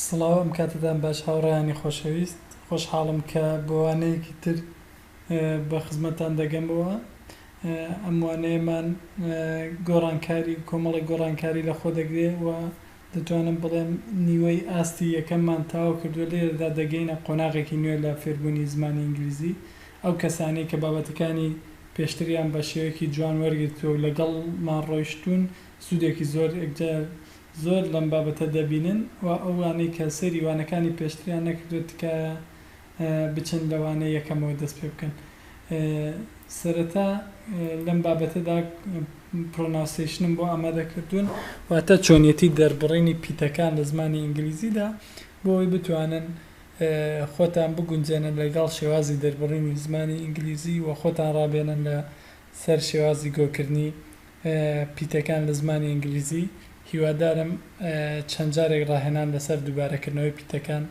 سڵاو کاتتان باش هاوڕێیانی خۆشەویست خۆشحاڵم کە بۆ وانەیەکی تر بە خزمەتان دەگەمەوە. ئەم وانەیەمان گۆڕانکاری کۆمەڵی گۆڕانکاری لە خۆ دەگرێ و دەتوانم بڵێم نیوەی ئاستی یەکەممان تاوا کردووە لێرەدا دەگەینە قۆناغێکی نوێ لە فێربوونی زمانی ئینگلیزی. ئەو کەسانی کە بابەتەکانی پێشتریان بە شێوەیەکی جوان وەرگرتووە و لەگەڵمان ڕۆیشتون سوودێکی زۆر لەم بابەتە دەبینن و ئەوانەی کە سەری وانەکانی پێشتریان نەکردوێت کە بچن لەوانەیە یەکەمەوە دەست پێ بکەن. سەرەتا لەم بابەتەدا پرۆناوسیشنم بۆ ئامادەکردوون واتە چۆنیەتی دەربڕینی پیتەکان لە زمانی ئینگلیزیدا بۆ ئەوەی بتوانن خۆتان بگونجێنن لەگەڵ شێوازی دەربڕینی زمانی ئینگلیزی و خۆتان ڕابێنن لە سەر شێوازی گۆکردنی پیتەکان لە زمانی ئینگلیزی. هیوادارم چەند جارێک ڕاهێنان لەسەر دووبارەکردنەوەی پیتەکان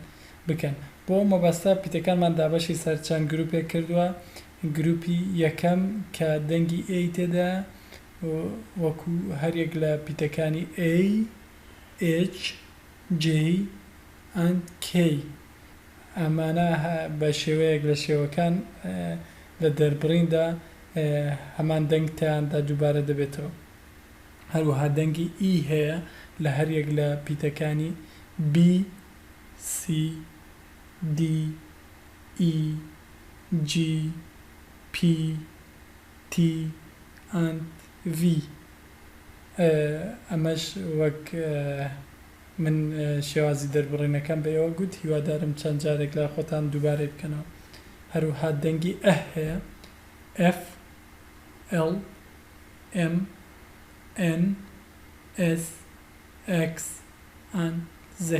بکەن. بۆ مەبەستا پیتەکانمان دابەشی سەر چەند گروپێک کردووە. گروپی یەکەم کە دەنگی A تێدا وەکو هەرێک لە پیتەکانی A, H, J and K ئەمانە بە شێوەیەک لە شێوەکان لە دەربڕیندا هەمان دەنگتیاندا دووبارە دەبێتەوە. هەروەها دەنگی E هەیە لە هەرێک لە پیتەکانی B, C, D, E, G, P, T and V. ئەمەش وەک من شێوازی دەربڕینەکان بە ئێوە گوت هیوادارم چەند جارێک لە خۆتان دووبارەی بکەنەوە. هەروەها دەنگی F هەیە F, L, M, N, S, X and Z.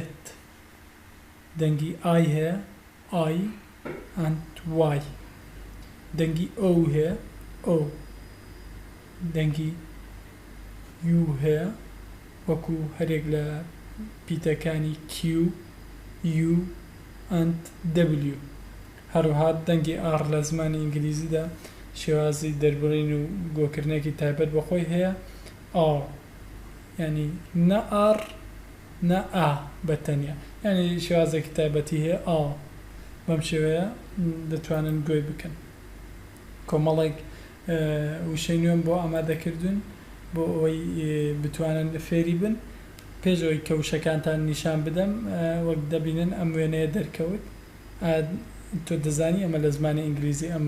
دەنگی I هەیە I and Y. دەنگی O هەیە O. دەنگی U هەیە وەکو هەرێک لە پیتەکانی Q, U and W. هەروەها دەنگی R لە زمانی ئینگلیزیدا شێوازی دەربڕین و گۆکردنێکی تایبەت بە خۆی هەیە R. یعنی نە R نە A بەتەنیا، یعنی شێوازێکی تایبەتی هەیە A. بەم شێوەیە دەتوانن گوێی بکەن. کۆمەڵێک وشەی نوێم بۆ ئامادەکردوون بۆ ئەوەی بتوانن فێری بن. پێشەوەی کە وشەکانتان نیشان بدەم وەک دەبینن ئەم وێنەیە دەرکەوت. تۆ دەزانی ئەمە لە زمانی ئینگلیزی ئەم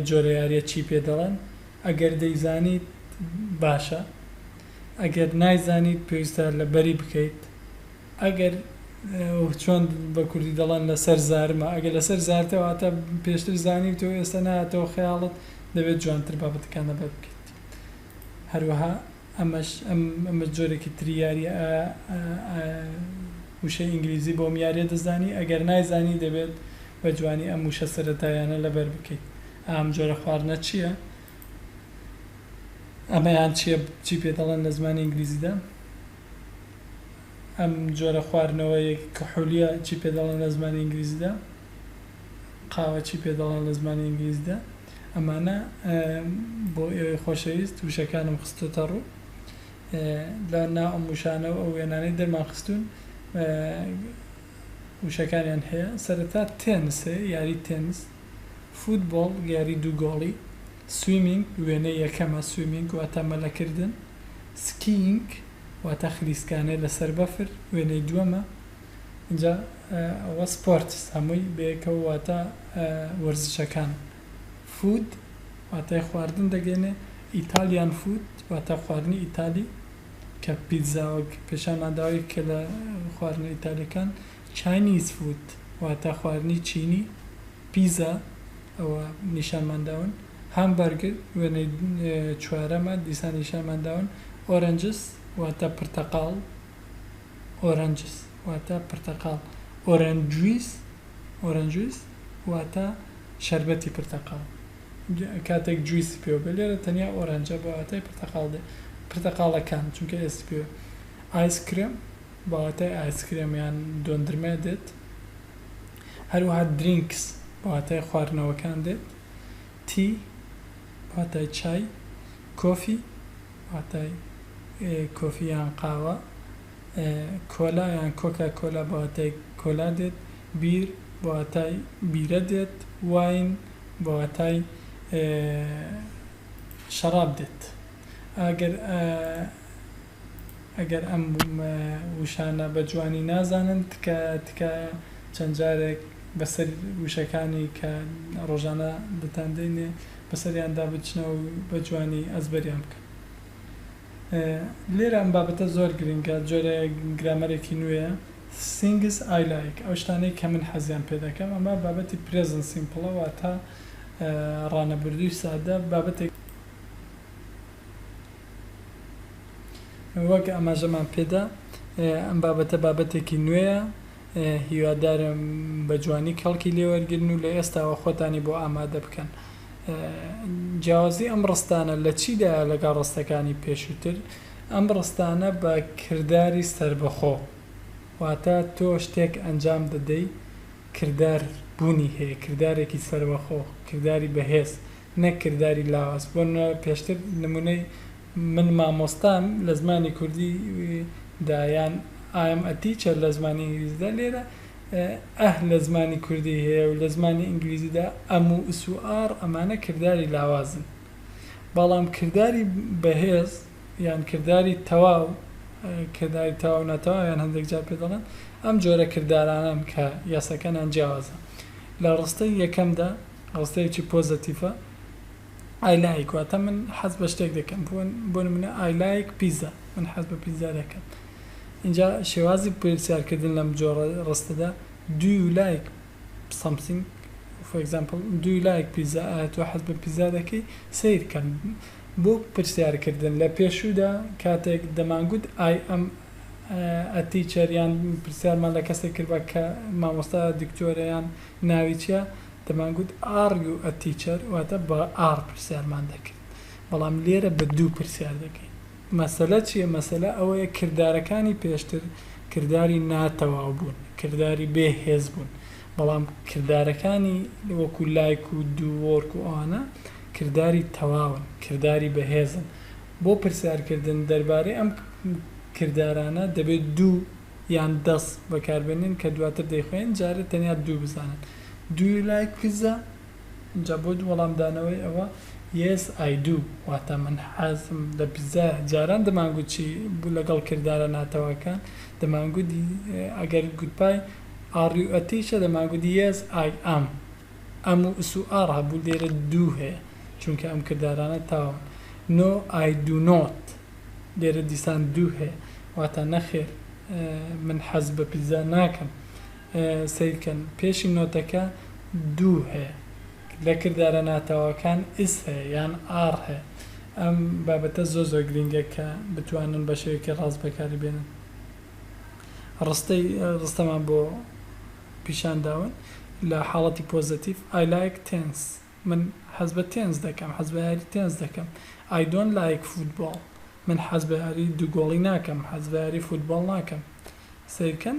جۆرە یاریە چی پێ دەڵێن. ئەگەر دەیزانیت باشە، ئەگەر نایزانیت پێویستە لەبەری بکەیت. ئەگەر چۆن بە کوردی دەڵێن لەسەر زارمە، ئەگەر لەسەر زارتەواتە پێشتر زانی تۆ ئێستا نهاتەوە خەیاڵت دەبێت جوانتر بابەتەکان لەبەر بکەیت. هەروەها ئەمە جۆرێکی تری یاریە وشەی ئینگلیزی بۆ یاریە دەزانی. ئەگەر نایزانی دەبێت بە جوانی ئەم وشە سەرەتایانە لەبەر بکەیت. ئەم جۆرە خواردنە چییە؟ ئەمەیان چی پێ دەڵێن لە زمانی ئینگلیزیدا؟ ئەم جۆرە خواردنەوەی کحولیە چی پێ دەڵێن لە زمانی ئینگلیزیدا؟ قاوە چی پێ دەڵێن لە زمانی ئینگلیزیدا؟ ئەمانە بۆ ئێوەی خۆشەویست وشەکانم خستۆتە ڕوو. لە ناو ئەم وشانەوە ئەو وێنانەی دەرمان خستوون وشەکانیان هەیە. سەرەتا تێنس هەیە، یاری تێنس. فوتبۆڵ یاری دوو گۆڵی. سویمینگ وێنەی یەکەمە سویمینگ واتە مەلەکردن. سکینگ واتە خلیسکانە لەسەر بەفر وێنەی دووەمە. اینجا ئەوە سپۆرتس هەمووی بەیەکەوە واتە وەرزشەکان. فود واتای خواردن دەگەێنێ. ئیتالیان فود واتە خواردنی ئیتالی کە پیتزا پێشانماداوی کە لە خواردنی ئیتالیەکان. چاینیز فود واتە خواردنی چینی. پیزا ئەوە نیشانمانداون. هامبەرگر وێنەی چوارەمە دیسان نیشانمانداون. ئۆرەنجس واتە پرتەقاڵ. ئۆرەنجس واتە پرتەقاڵ. ئۆرەنجویس واتە شەربەتی پرتەقاڵ. کاتێک جویسی پێوە بێ لێرە تەنیا ئۆرەنجە بە واتای پرتەقاڵ دێ. پرتەقاڵەکان چونکە ئێستی پێوە. ئایسکرێم بە واتای ئایسکرێمیان دۆندرمە دێت. هەروەها درینکس بە واتای خواردنەوەکان دێت. تی بە واتای چای. کۆفی واتای کۆفی یان قاوە. کۆلا یان کۆکا کۆلا بە واتای کۆلا دێت، بیر بە واتای بیرە دێت، واین بە واتای شەراب دێت. ئەگەر ئەم وشانە بە جوانی نازانن کە تکایە چەند جارێک بەسەر وشەکانی کە ڕۆژانە دەتاندەینێ بەسەریاندا بچنەوە بە جوانی ئەزبەریان بکەن. لێرە ئەم بابەتە زۆر گرنگە، جۆرە گرامەرێکی نوێیە. things I like ئەو شتانەی کە من حەزیان پێ دەکەم. ئەمە بابەتی present simple واتە ڕانەبردووی سادە، بابەتێک وەک ئاماژەمان پێدا. ئەم بابەتە بابەتێکی نوێیە، هیوادارم بە جوانی کەڵکی لێوەرگرن و لە ئێستاوە خۆتانی بۆ ئامادە بکەن. جیاوازی ئەم ڕستانە لە چیدا لەگەڵ ڕستەکانی پێشووتر؟ ئەم ڕستانە بە کردداری سربەخۆ، واتە تۆ شتێک ئەنجام دەدەی کرددار بوونی هەیە، کردارێکی سربەخۆ، کردداری بەهێز، نەک کردداری لاواز. بۆ پێشتر نمونەی من مامۆستام لە زمانی کوردی دایان ئایم ئەتیچەر لە زمانی ئینگلیزیدا، لێرە لە زمانی کوردی هەیە و لە زمانی ئینگلیزیدا ئەم و ئسوئار ئەمانە کردداری لاوازن. بەڵام کردداری بەهێز یان کردداری تەواو، کردداری تەواو ناتەواو یان هەندێک جار پێ دەڵێن، ئەم جۆرە کرددارانن کە یاساکانیان جیاوازە. لە ڕستەی یەکەمدا ڕستەیەکی پۆزتیڤە، I like واتە من حەز بە شتێک دەکەم. بۆ نمونە I like pizza، من حەز بە پیزا دەکەم. اینجا شێوازی پرسیارکردن لەم جۆرە ڕستەدا do you like something for example do you like pizza؟ تۆ حەز بە پیزا دەکەی؟ سیرکەن بۆ پرسیارکردن لە پێشوودا کاتێک دەمانگوت I am a teacher یان پرسیارمان لە کەسێک کرد بە کە مامۆستا دکتۆرە یان ناوی چیە، دەمانگوت are you a teacher واتە بە R پرسیارمان دەکرد. بەڵام لێرە بە دوو پرسیار دەکەین. مەسەلە چییە؟ مەسەلە ئەوەیە کردارەکانی پێشتر کردداری ناتەواو بوون، کردداری بێهێز بوون، بەڵام کردارەکانی وەکو لایک و دووەرک و ئەوانە کردداری تەواون، کردداری بەهێزن. بۆ پرسیارکردن دەربارەی ئەم کردارانە دەبێت دوو یان دەست بەکاربێنین کە دواتر دەیخوێن، جارە تەنیا دوو بزانن. Do you like pizza؟ اینجا بۆ وەڵامدانەوەی ئەوە yes I do واتە من حەزم لە پیزا. جاران دەمانگوت چی بوو لەگەڵ کرددارە ناتەواکان، دەمانگوتی ئەگەر گوتپای are you a teacher دەمانگوتی yes I am. ئەم و ئسوئار هەبوو، لێرە دوو هەیە چونکە ئەم کرددارانە تاون. no I do not لێرە دیسان دوو هەیە واتە نەخێر من حەز بە پیزا ناکەم. سیرکەن پێشی نۆتەکە دوو هەیە، لە کرددارە ناتەواوەکان ئس هەیە یان ئار هەیە. ئەم بابەتە زۆر زۆر گرنگە کە بتوانن بە شێوەیەکی ڕاست بەکاری بێنن. ڕستەمان بۆ پیشان داون لە حاڵەتی پۆزتیڤ I like tennis، من حەز بە تێنس دەکەم، حەز بە یاری تێنس دەکەم. I don't like football، من حەز بە یاری دووگۆڵی ناکەم، حەز بە یاری فوتبۆڵ ناکەم. سیرکەن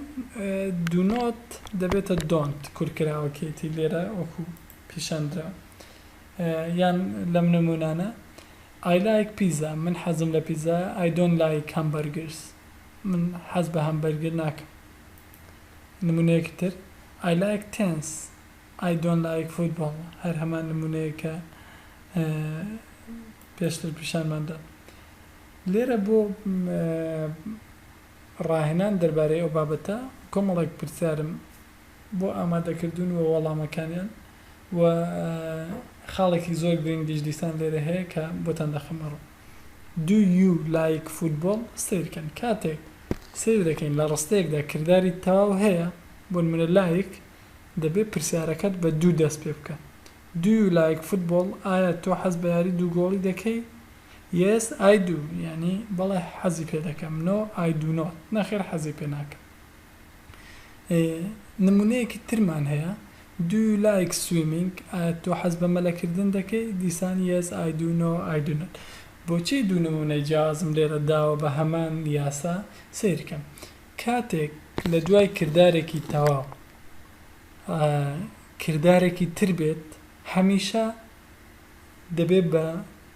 do not دەبێتە don't کورکراوەکێتی لێرە وەکو پیشاندرا. یان لەم نمونانە I like pizza، من حەزم لە پیزا. I don't like hamburgers، من حەز بە هەمبەرگر ناکەم. نمونەیەکی تر I like tennis، I don't like football، هەر هەمان نمونەیە کە پێشتر پیشانماندا. لێرە بۆ ڕاهێنان دەربارەی ئەو بابەتە کۆمەڵێک پرسیارم بۆ ئامادەکردن و وەڵامەکانیان و خاڵێکی زۆر گرنگیش دیسان لێرە هەیە کە بۆتان دەخەمەڕۆ. Do you like football؟ سیرکەن کاتێک سیر دەکەین لە ڕستەیەکدا کردداری تەواو هەیە، بۆ نمونە لایک دەبێت پرسیارەکەت بە دوو دەست پێ بکە. Do you like football؟ ئایا تۆ حەز بە یاری دووگۆڵی دەکەی؟ yes I do یعنی بەڵێ حەزی پێ دەکەم. no I do not نەخێر حەزی پێ ناکەم. نمونەیەکی ترمان هەیە do you like swimming؟ ئایا تۆ حەز بە مەلەکردن دەکەی؟ دیسان yes I do no I do not. بۆچی دوو نمونەی جیازم لێرە داوە بە هەمان یاسا؟ سیرکەم کاتێک لە دوای کردارێکی تەواو کردارێکی تر بێت هەمیشە دەبێت بە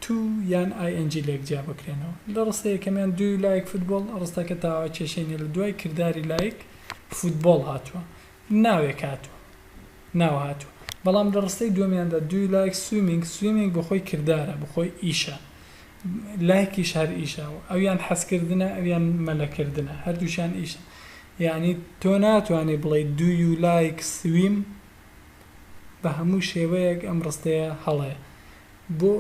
تو یان ING لێک جیا بکرێنەوە لە ڕستەیە کەمیان do you like football ڕستەکە تاوا کێشێنی لە دوای کردداری like فوتبۆڵ هاتووە ناوێک هاتووە ناو هاتووە بەڵام لە ڕستەی دومیاندا do you like swimming بخۆی کردارە بخۆی ئیشە لایکیش هەر ئیشاوە ئەویان حەزکردنە ئەویان مەلەکردنە هەردووشان ئیشە یعنی تۆ ناتوانێ بڵێ do you like swim بە هەموو شێوەیەک ئەم ڕستەیە هەڵەیە بۆ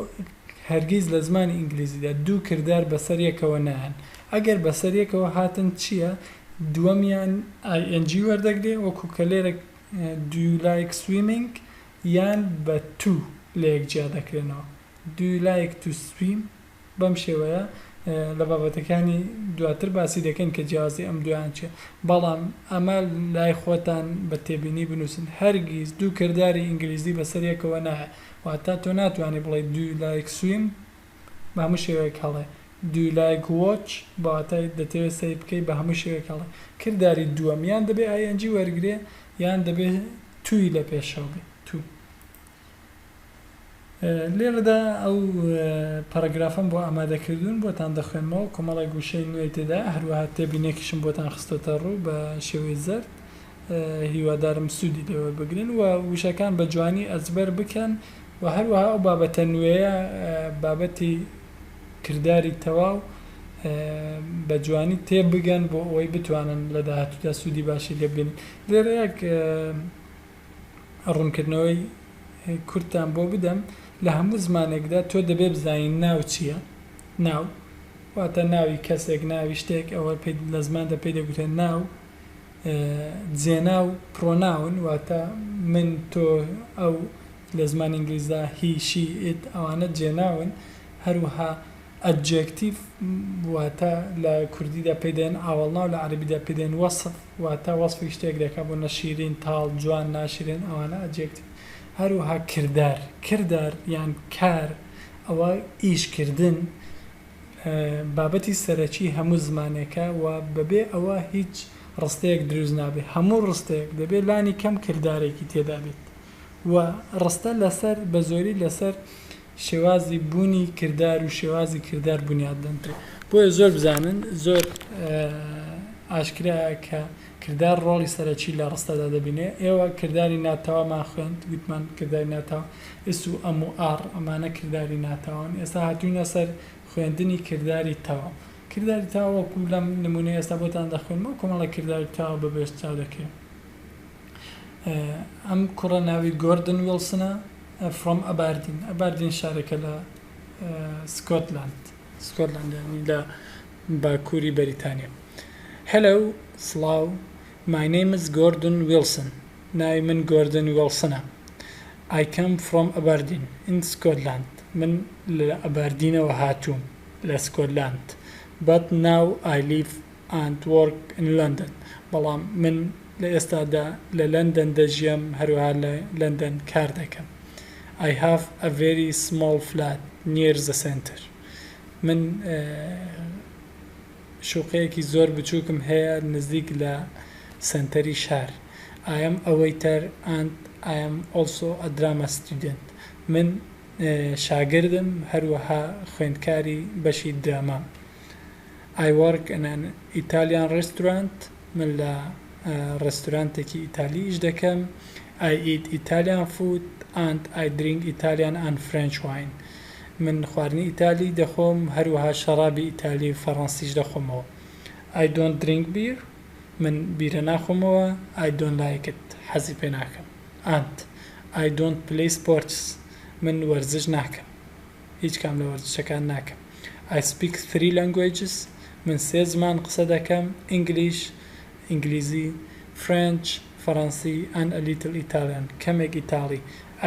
هەرگیز لە زمانی ئینگلیزیدا دوو کردار بەسەریەکەوە نایەن ئەگەر بەسەریەکەوە هاتن چییە دووەمیان ING وەردەگرێ وەکو کە لێرە do you like swimming یان بە to لەیەک جیا دەکرێنەوە do you like to swim بەم شێوەیە لە بابەتەکانی دواتر باسی دەکەن کە جیازی ئەم دویان چێ بەڵام ئەمە لای خۆتان بە تێبینی بنووسن هەرگیز دوو کردداری ئینگلیزی بەسەریەکەوە نایە واتە تۆ ناتوانێت بڵێ do you like swim بە هەموو شێوەیەک هەڵێ do you like watch بەواتە دەتەوێت سەیر بکەیت بە هەموو شێوەیەک هەڵێ کردداری دووەم یان دەبێ ING وەرگرێ یان دەبێ توی لە پێشەوە بێ تو لێرەدا ئەو پەرەگرافم بۆ ئامادەکردوون بۆتان دەخوێنمەوە کۆمەڵی گوشەی نوێی تێدا هەروەها تێبینێکیشم بۆتان خستۆتە ڕوو بە شێوەی زەرد هیوادارم سوودی لێوە بگرن و وشەکان بە جوانی ئەزبەر بکەن و هەروەها ئەو بابەتە نوێیە بابەتی کردداری تەواو بە جوانی تێبگەن بۆ ئەوەی بتوانن لە داهاتوودا سوودی باشی لێ بگرن لێرە یەک ڕوونکردنەوەی کورتان بۆ بدەم لە هەموو زمانێکدا تۆ دەبێ بزانین ناو چییە ناو واتە ناوی کەسێک ناوی شتێک ئەوە لە زماندا پێی دەگوتێ ناو جێناو پرۆناون واتە من تۆ ئەو لە زمانی ئینگلیزدا هی شی ئیت ئەوانە جێناون هەروەها ئەدجێکتیڤ واتە لە کوردیدا پێدێن ئاوەڵناو لە عەرەبیدا پێدێن وەسف واتە وەسفی شتێک دەکات بۆ نەشیرین تاڵ جوان ناشرین ئەوانە ئەدجێکتیڤ هەروەها کردار یان کار ئەوە ئیشکردن بابەتی سەرەکی هەموو زمانێکە و بەبێ ئەوە هیچ ڕستەیەک دروست نابێت هەموو ڕستەیەک دەبێت لانی کەم کردارێکی تێدا بێت و ڕستە لەسەر بە زۆری لەسەر شێوازی بوونی کردار و شێوازی کردار بنیاد دەنرێت بۆیە زۆر بزانن زۆر ئاشکرایە کە کردار ڕۆڵی سەرەکی لە ڕستەدا دەبینێ ئێوە کردداری ناتەوامان خوێند گوتمان کردداری ناتاو ئس و ئەم و ئار ئەمانە کردداری ناتاوان ئێستا هاتوونە سەر خوێندنی کردداری تاوا کردداری تاوەکو لەم نمونەی ئێستا بۆتان دەخوێنمەوە کۆمەڵە کردداری تاوا بەبێش چاو دەکرێت ئەم کوڕە ناوی گۆردن ویلسنە from ئەباردین شارێکە لە سکۆتلاند ینی لە باکووری بەریتانیا Hello, سڵاو My name is Gordon Wilson ناوی من گۆردن ویلسنە I come from Aberdeen in Scotland من لە ئەباردینەوە هاتووم لە سکۆتلاند but now I live and work in London بەڵام من لە ئێستادا لە لەندەن دەژیم هەروەها لە لەندەن کار دەکەم I have a very small flat near the center من شوقەیەکی زۆر بچووکم هەیە نزیک لە سنتەری شار I am a waiter and I am also a drama student من شاگردم هەروەها خوێندکاری بەشی درامام I work in an Italian restaurant من لە ڕێستورانتێکی ئیتالی ئیش دەکەم I eat Italian food and I drink Italian and French wine من خواردنی ئیتالی دەخۆم هەروەها شەرابی ئیتالی و فەڕەنسیش دەخۆمەوە I don't drink beer من بیرە ناخۆمەوە I don't like it حەزی پێ ناکەم and I don't play sports من وەرزش ناکەم هیچ کام لە وەرزشەکان ناکەم I speak 3 languages من 3 زمان قسە دەکەم English ئینگلیزی French فەڕەنسی and a little Italian کەمێک ئیتالی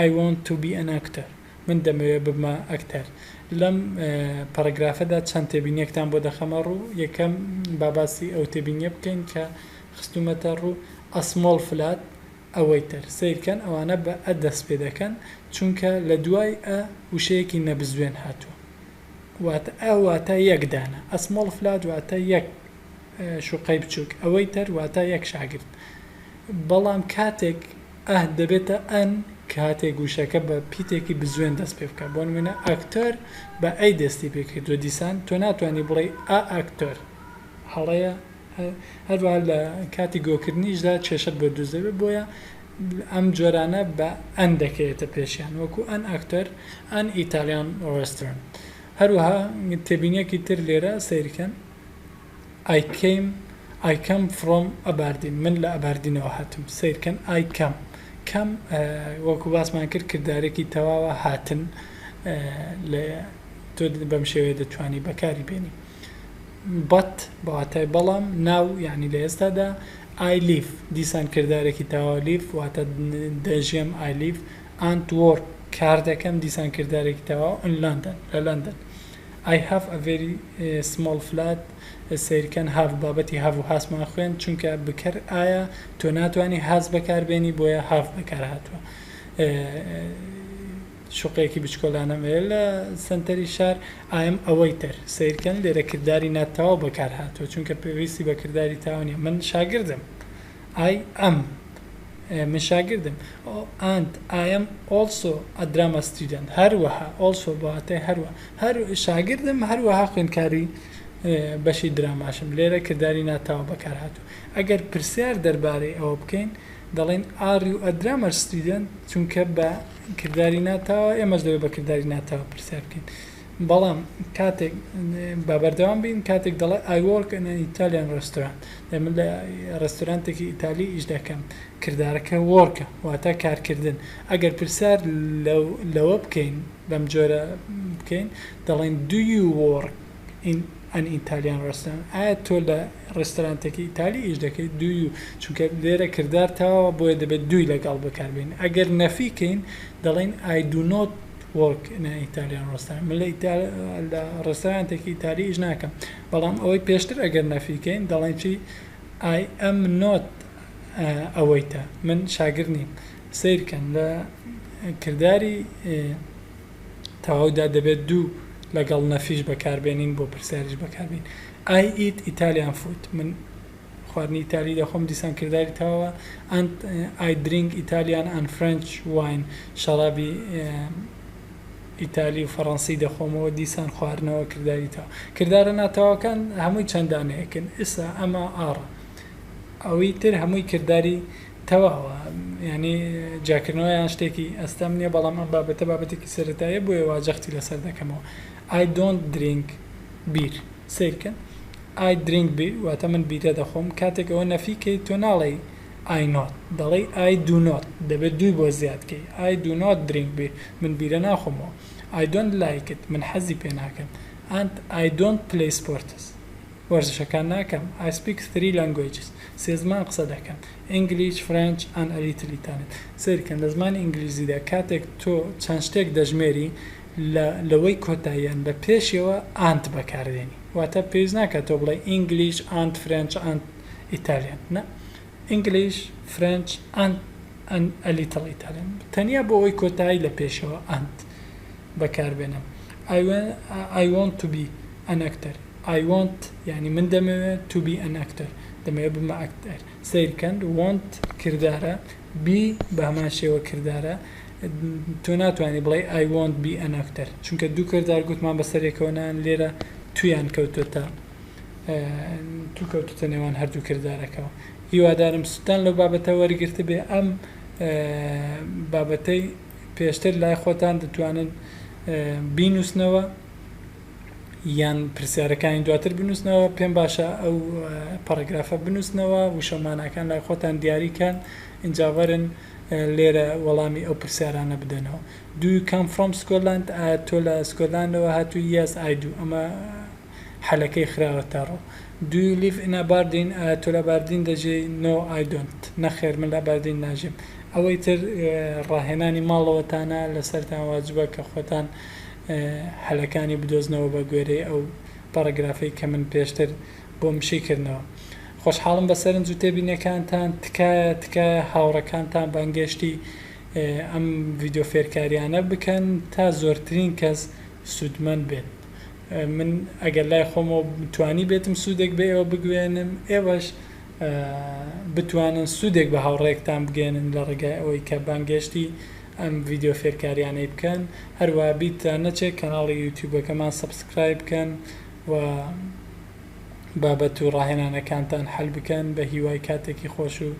I want to be an actor من دەمەوێت ببمە ئەکتەر لەم پەرەگرافەدا چەند تێبینیەکتان بۆ دەخەمە ڕوو یەکەم باباسی ئەو تێبینیە بکەین کە خستومەتە ڕوو a small flat a waiter سیرکەن ئەوانە بە ئە دەست پێ دەکەن چونکە لە دوای ئە وشەیەکی نەبزوێن هاتووە واتە ئە واتە یەک دانە a small flat واتە یەک شوقەی بچووک ئەوەی تەر واتە یەک شاگرد بەڵام کاتێک ئە دەبێتە ئەن کاتێک گوشەکە بە پیتێکی بزوێن دەست پێ بکە بۆ نمونە ئاکتۆر بە ئەی دەستی پێکردووە دیسان تۆ ناتوانانی بڵێ ئاکتۆر هەڵەیە هەروە لە کاتی گۆکردنیشدا کێشت بۆ دووزەوێت بۆیە ئەم جۆرانە بە ئەن دەکەوێتە پێشیان وەکو ئەن ئاکتۆر ئەن ئیتالیان ڕێستۆران هەروەها تێبینیەکی تر لێرە سیرکەن I come from ئەباردین من لە ئەباردینەوە هاتم سیرکەن I come کەم وەکو باسمان کرد کردارێکی تەواوە هاتن لە تۆ بەم شێوەیە دەتوانی بەکاری بێنی بەت بەواتای بەڵام ناو یعنی لە ئێستادا I live دیسان کردارێکی تەواو لیف واتە دەژیم I live and work کار دەکەم دیسان کردارێکی تەواو in London لە لندن I have a very small flat سیرکەن هاف بابەتی هاف و هاسمان خوێن چونکە بکەر ئایا تۆ ناتوانانی هاز بەکاربێنی بۆیە هاف بەکار هاتووە شوقەیەکی بچکۆلانەم لە سنتەری شار ئایم ئەوەی تر سیرکەن لێرە کردداری ناتەواو بەکار هاتووە چونکە پێویستی بە کردداری تاوانە من شاگردم ئای ئەم من شاگردم and I am also a drama student هەروەها also بەواتای هەر شاگردم هەروەها خوێندکاری بەشی دراماشم لێرە کردداری ناتاوە بەکار هاتوو ئەگەر پرسیار دەربارەی ئەوە بکەین دەڵێن are you a drama student چونکە بە کردداری ناتاوە ئێمەش دەوێت بە کردداری ناتاوە پرسیار بکەین بەڵام کاتێک با بەردەوام بین کاتێک دەڵێ I work in an Italian restaurant من لە ڕێستۆرانتێکی ئیتالی ئیش دەکەم کردارەکە وۆرکە واتە کارکردن ئەگەر پرسیار لەوە بکەین بەم جۆرە بکەین دەڵێن do you work in an Italian restaurant ئایا تۆ لە ڕێستۆرانتێکی ئیتالی ئیش دەکەیت do you چونکە لێرە کردار تاوە بۆیە دەبێت دوی لەگەڵ بەکاربێن ئەگەر نەفیکەین دەڵێن I do not work in an Italian restaurant من لە ڕێستۆرانتێکی ئیتالی ئیش ناکەم بەڵام ئەوەی پێشتر ئەگەر نەفیکەین دەڵێن چی I am not ئەوەیتە من شاگرد نیم سیرکەن لە کردداری تەواودا دەبێت دوو لەگەڵ نەفیش بەکاربێنین بۆ پرسیاریش بەکاربێن I eat Italian food من خواردنی ئیتالی دەخۆم دیسان کردداری تەواوە and I drink Italian and French wine شەرابی ئیتالی و فەڕەنسی دەخۆمەوە دیسان خواردنەوە کردداری تەواو کردارە ناتەواوەکان هەمووی چەندانەیەکن ئێستا ئەمە ئاڕە ئەوەی تر هەمووی کردداری تەواوە ینی جاکردنەوەیان شتێکی ئەستەم نییە بەڵام ئەم بابەتێکی سەرەتایە بۆیە واجەختی لەسەر دەکەمەوە I don't drink beer سیرکەن I drink beer واتە من بیرە دەخۆم کاتێک ئەوە نەفیکەی تۆ ناڵێ I not دەڵێ I do not دەبێت دوی بۆ زیادکەی I do not drink beer من بیرە ناخۆمەوە I don't like it من حەزی پێ ناکەم and I don't play sports وەرزشەکان ناکەم I speak 3 languages سێ زمان قسە دەکەم English, French and a little Italian سیرکەن لە زمانی ئینگلیزیدا کاتێک تۆ چەند شتێک دەژمێری لەوەی کۆتاییان بە پێشەوە ئانت بەکاردێنی واتە پێویست ناکات تۆ بڵێ English and French and Italian نه English, French and a little Italian تەنیا بۆ ئەوەی کۆتایی لە پێشەوە ئانت بەکاربێنم I want to be an actor I want یعنی من دەمەوێت to be an actor دەمەوێت بمە ئەکتەر سیرکەن want کردارە be بە هەمان شێوە کردارە تۆ ناتوانانی بڵێ I want be an actor چونکە دوو کردار گوتمان بەسەرێکەوەنان لێرە تویان کەوتوتە تو کەوتوتە نێوان هەردوو کردارەکەەوە هیوادارم سوستان لەو بابەتە وەرگرتە بێ ئەم بابەتەی پێشتر لای خۆتان دەتوانن بینوسنەوە یان پرسیارەکانی دواتر بنووسنەوە پێم باشە ئەو پاراگرافە بنووسنەوە وشەمانەکان لای خۆتان دیاریکان ئینجاوەرن لێرە وەڵامی ئەو پرسیارانە بدەنەوە Do you come from Scotland تۆ لە سکۆتلاندەوە هاتووی Yes I do ئەمە حەلەکەی خراوە تاڕۆ Do you live in Aberdeen تۆ لە باردین دەژی No I don't نەخێر من لە باردین ناژیم ئەوەی تر ڕاهێنانی ماڵەوەتانە لەسەرتان واجبە کە خۆتان حەلەکانی بدۆزنەوە بە گوێرەی ئەو پاراگرافەی کە من پێشتر بۆ مشیکردنەوە خۆشحاڵم بە سەرنج و تێبینەکانتان تکایە هاوڕەکانتان بانگشتی ئەم ڤیدیۆ فێرکاریانە بکەن تا زۆرترین کەس سوودمەند بێت من ئەگەر لای خۆمەوە توانی بێتم سوودێک بێ ئەوە بگوێنم ئێوەش بتوانن سوودێک بە هاوڕێکتان بگێنن لە ڕێگای ئەوەی کە بانگشتی ئەم ڤیددیو فێرکاریانەی بکەن هەروە بیتە نەچێت کەناڵی یوتیوبەکەمان سەبسکرایب بکەن و بابەت و ڕاهێنانەکانتان حەل بکەن بە هیوای کاتێکی خۆش و